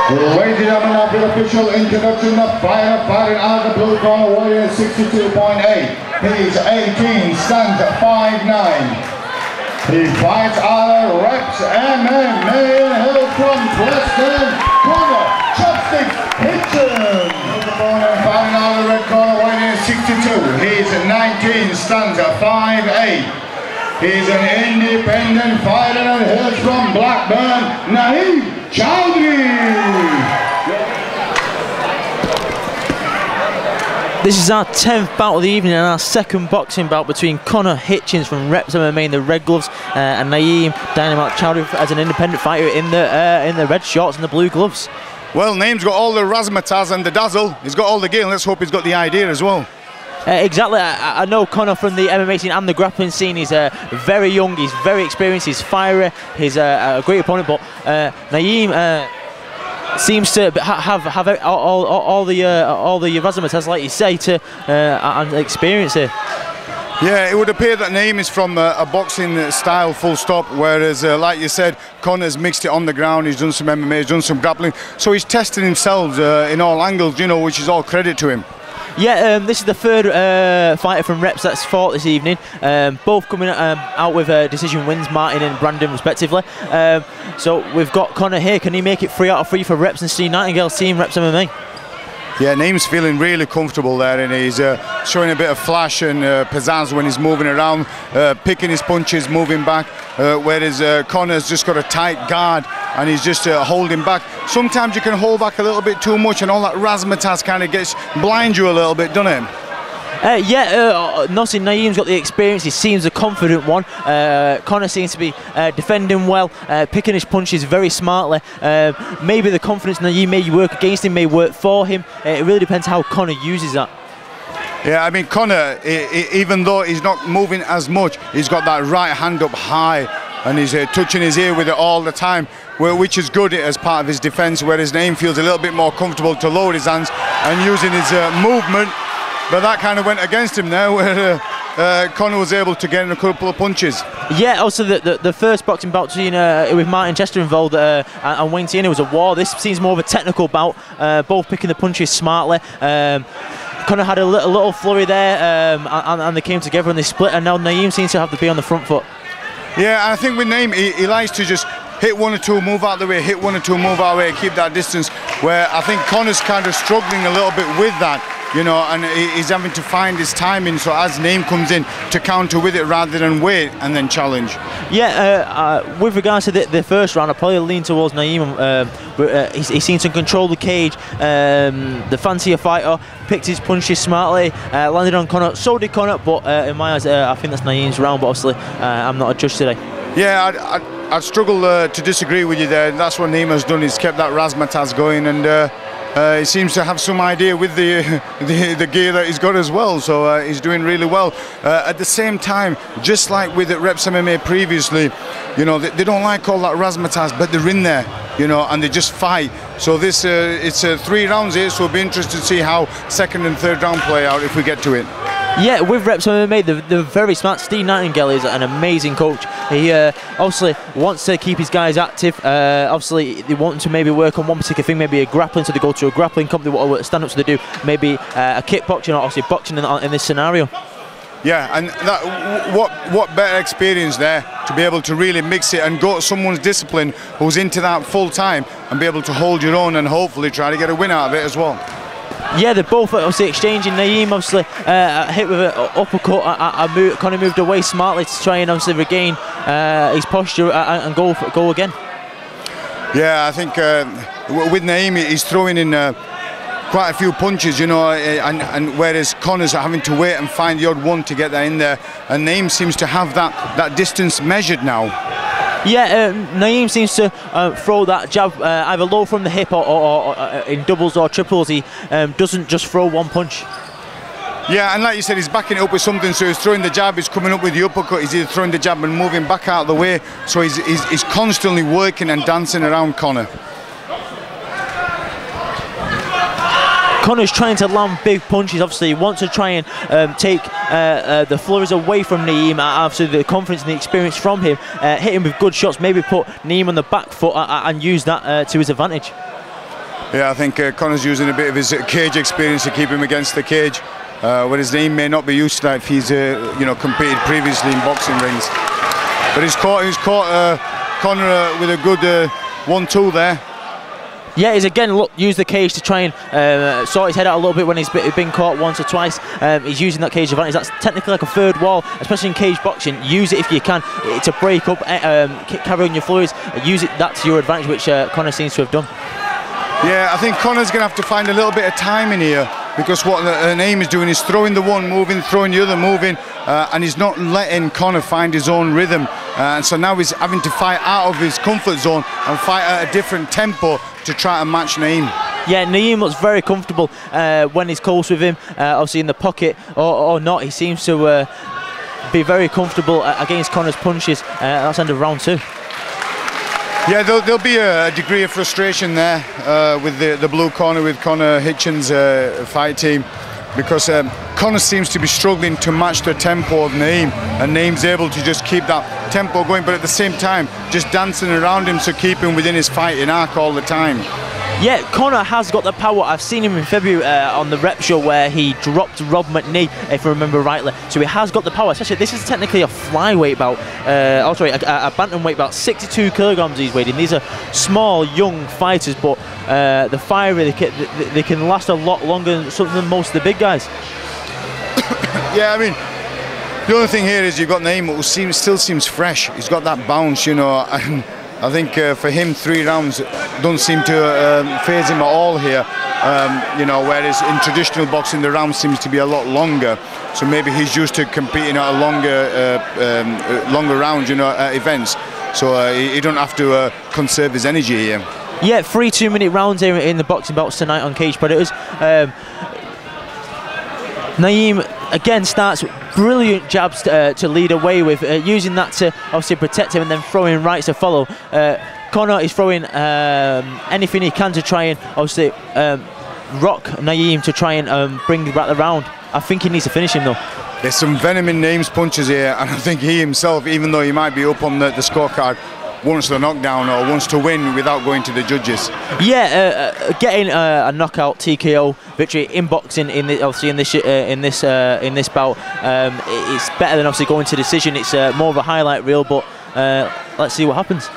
Ladies and gentlemen, after the official introduction, the fighter fighting out of the blue corner, weighing 62.8. He's 18, stands at 5'9". He fights out of Reps MMA Hill from Preston, corner, Chopsticks, Hitchens. The opponent fighting out of the red corner, weighing 62. He's 19, stands at 5'8". He's an independent fighter and hails from Blackburn, Naheem, Chowdry. This is our 10th bout of the evening and our second boxing bout between Connor Hitchens from Reps MMA in the red gloves and Naheem Dynamite Chowdry as an independent fighter in the red shorts and the blue gloves. Well, Naheem's got all the razzmatazz and the dazzle. He's got all the gear. Let's hope he's got the idea as well. Exactly. I know Connor from the MMA scene and the grappling scene. He's very young, he's very experienced, he's fiery, he's a great opponent, but Naheem seems to have all the razzmatazz, like you say, and experience here. Yeah, it would appear that Naheem is from a boxing style, full stop, whereas, like you said, Connor's mixed it on the ground, he's done some MMA, he's done some grappling, so he's testing himself in all angles, you know, which is all credit to him. Yeah, this is the third fighter from Reps that's fought this evening. Both coming out with decision wins, Martin and Brandon respectively. So we've got Connor here. Can he make it 3 out of 3 for Reps and Steve Nightingale's team, Reps MMA? Yeah, Naheem's feeling really comfortable there, and he's showing a bit of flash and pizzazz when he's moving around, picking his punches, moving back, whereas Connor's just got a tight guard and he's just holding back. Sometimes you can hold back a little bit too much and all that razzmatazz kind of blinds you a little bit, doesn't it? Naheem's got the experience, he seems a confident one. Connor seems to be defending well, picking his punches very smartly. Maybe the confidence Naheem may work against him, may work for him. It really depends how Connor uses that. Yeah, I mean, Connor, even though he's not moving as much, he's got that right hand up high and he's touching his ear with it all the time, which is good as part of his defence, whereas Naheem feels a little bit more comfortable to lower his hands and using his movement. But that kind of went against him there, where Connor was able to get in a couple of punches. Yeah, also the first boxing bout between with Martin Chester involved and Wayne Tierney was a war. This seems more of a technical bout, both picking the punches smartly. Connor had a little flurry there, and they came together and they split, and now Naheem seems to have to be on the front foot. Yeah, I think with Naheem, he likes to just hit 1 or 2, move out the way, hit 1 or 2, move out the way, keep that distance, where I think Connor's kind of struggling a little bit with that, you know, and he's having to find his timing, so as Naheem comes in to counter with it rather than wait and then challenge. Yeah, with regards to the first round, I probably lean towards Naheem. He seems to control the cage, the fancier fighter, picked his punches smartly, landed on Connor, so did Connor, but in my eyes, I think that's Naheem's round, but obviously I'm not a judge today. Yeah, I'd struggle to disagree with you there. That's what Naheem has done, he's kept that razzmatazz going, and he seems to have some idea with the gear that he's got as well, so he's doing really well. At the same time, just like with Reps MMA previously, you know, they don't like all that razzmatazz, but they're in there, you know, and they just fight. So this, it's 3 rounds here, so we'll be interested to see how second and third round play out if we get to it. Yeah, with Reps MMA, they're very smart. Steve Nightingale is an amazing coach. He obviously wants to keep his guys active. Obviously, they want to maybe work on one particular thing, maybe a grappling, so they go to a grappling company, what stand-ups so they do, maybe a kickboxing or obviously boxing in this scenario. Yeah, and what better experience there to be able to really mix it and go to someone's discipline who's into that full time and be able to hold your own and hopefully try to get a win out of it as well. Yeah, they're both obviously exchanging. Naheem obviously hit with an uppercut. Connor moved away smartly to try and obviously regain his posture and go again. Yeah, I think with Naheem, he's throwing in quite a few punches, you know, and whereas Connor's having to wait and find the odd one to get that in there, and Naheem seems to have that distance measured now. Yeah, Naheem seems to throw that jab either low from the hip or in doubles or triples. He doesn't just throw one punch. Yeah, and like you said, he's backing it up with something, so he's throwing the jab, he's coming up with the uppercut, he's either throwing the jab and moving back out of the way, so he's constantly working and dancing around Connor. Connor's trying to land big punches. Obviously, he wants to try and take the flurries away from Naheem. Obviously, the confidence and the experience from him. Hit him with good shots, maybe put Naheem on the back foot and use that to his advantage. Yeah, I think Conor's using a bit of his cage experience to keep him against the cage, whereas Naheem may not be used to that if he's you know, competed previously in boxing rings. But he's caught Conor with a good 1-2 there. Yeah, he's again used the cage to try and sort his head out a little bit when he's been caught once or twice. He's using that cage advantage. That's technically like a third wall, especially in cage boxing. Use it if you can to break up, carry on your fluids. Use it that to your advantage, which Conor seems to have done. Yeah, I think Conor's going to have to find a little bit of time in here, because what Naheem is doing is throwing the one, moving, throwing the other, moving, and he's not letting Conor find his own rhythm. And so now he's having to fight out of his comfort zone and fight at a different tempo to try to match Naheem. Yeah, Naheem looks very comfortable when he's close with him, obviously in the pocket or not. He seems to be very comfortable against Conor's punches. That's end of round 2. Yeah, there'll be a degree of frustration there with the blue corner, with Conor Hitchens' fight team, because Conor seems to be struggling to match the tempo of Naheem, and Naheem's able to just keep that tempo going, but at the same time just dancing around him to keep him within his fighting arc all the time. Yeah, Conor has got the power. I've seen him in February on the rep show where he dropped Rob McNee, if I remember rightly. So he has got the power, especially this is technically a flyweight bout, a bantamweight bout, 62 kilograms he's weighed in. These are small, young fighters, but the fire, they can last a lot longer than most of the big guys. Yeah, I mean, the only thing here is you've got Naheem who still seems fresh. He's got that bounce, you know, and I think for him 3 rounds don't seem to faze him at all here, you know, whereas in traditional boxing the round seems to be a lot longer, so maybe he's used to competing at a longer round, you know, at events, so he don't have to conserve his energy here. Yeah, 3 2-minute rounds here in the boxing bouts tonight on Cage Predators. Naheem again starts brilliant jabs to lead away with, using that to obviously protect him and then throwing rights to follow. Conor is throwing anything he can to try and obviously rock Naheem to try and bring back the round. I think he needs to finish him though. There's some venom in Naheem's punches here, and I think he himself, even though he might be up on the scorecard, wants the knockdown or wants to win without going to the judges. Yeah, getting a knockout TKO victory in boxing, obviously in this bout, it's better than obviously going to decision. It's more of a highlight reel, but let's see what happens.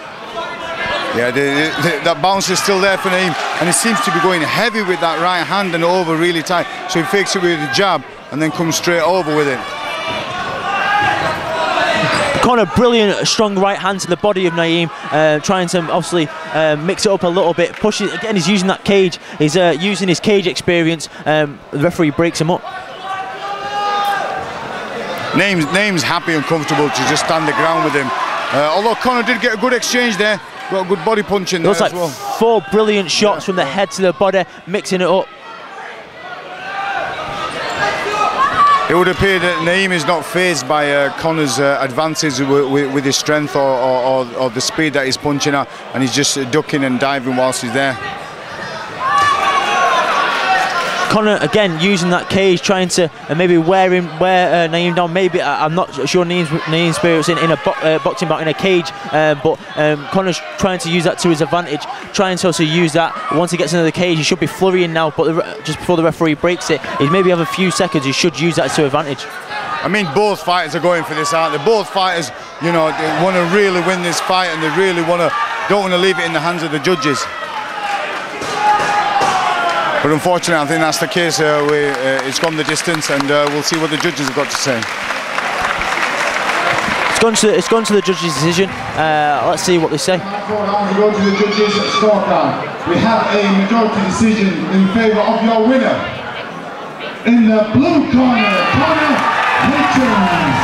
Yeah, that bounce is still there for Naheem, and he seems to be going heavy with that right hand and over really tight. So he fakes it with the jab and then comes straight over with it. Conor, brilliant, strong right hand to the body of Naheem, trying to obviously mix it up a little bit. Pushes again. He's using that cage. He's using his cage experience. The referee breaks him up. Naheem's happy and comfortable to just stand the ground with him. Although Conor did get a good exchange there, got a good body punch in there as well. 4 brilliant shots from the head to the body, mixing it up. It would appear that Naheem is not fazed by Conor's advances with his strength or the speed that he's punching at, and he's just ducking and diving whilst he's there. Conor again using that cage, trying to maybe wear Naheem down. Maybe I'm not sure Naheem's spirits in a boxing bout in a cage, but Conor's trying to use that to his advantage, trying to also use that once he gets into the cage. He should be flurrying now, but just before the referee breaks it, he maybe have a few seconds. He should use that to advantage. I mean, both fighters are going for this, aren't they? Both fighters, you know, they want to really win this fight, and they really don't want to leave it in the hands of the judges. But unfortunately, I think that's the case. It's gone the distance, and we'll see what the judges have got to say. It's gone to the judges' decision. Let's see what they say. We go to the judges' scorecard. We have a majority decision in favour of your winner. In the blue corner, Conor Hitchens.